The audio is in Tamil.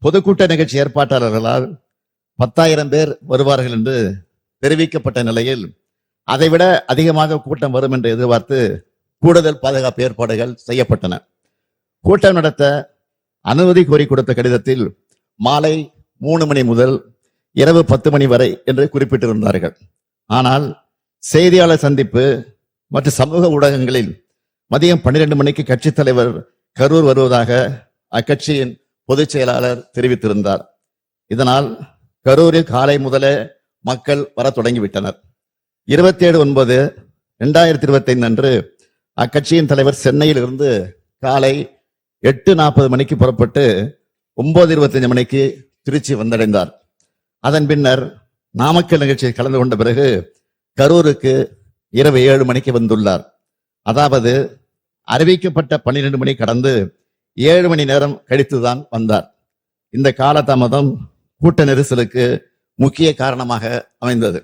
பொதுக்கூட்ட நிகழ்ச்சி ஏற்பாட்டாளர்களால் 10,000 பேர் வருவார்கள் என்று தெரிவிக்கப்பட்ட நிலையில் அதைவிட அதிகமாக கூட்டம் வரும் என்று எதிர்பார்த்து கூடுதல் பாதுகாப்பு ஏற்பாடுகள் செய்யப்பட்டன. கூட்டம் நடத்த அனுமதி கோரி கொடுத்த கடிதத்தில் மாலை 3 மணி முதல் இரவு 10 மணி வரை என்று குறிப்பிட்டிருந்தார்கள். ஆனால் செய்தியாளர் சந்திப்பு மற்றும் சமூக ஊடகங்களில் மதியம் 12 மணிக்கு கட்சித் தலைவர் கரூர் வருவதாக அக்கட்சியின் பொதுச் செயலாளர் தெரிவித்திருந்தார். இதனால் கரூரில் காலை முதலே மக்கள் வர தொடங்கிவிட்டனர். 27/9/2025 அன்று அக்கட்சியின் தலைவர் சென்னையில் இருந்து காலை 8:40 மணிக்கு புறப்பட்டு 9:25 மணிக்கு திருச்சி வந்தடைந்தார். அதன் பின்னர் நாமக்கல் நிகழ்ச்சியில் கலந்து கொண்ட பிறகு கரூருக்கு இரவு 7 மணிக்கு வந்துள்ளார். அதாவது அறிவிக்கப்பட்ட 12 மணி கடந்து 7 மணி நேரம் கழித்துதான் வந்தார். இந்த காலதாமதம் கூட்ட நெரிசலுக்கு முக்கிய காரணமாக அமைந்தது.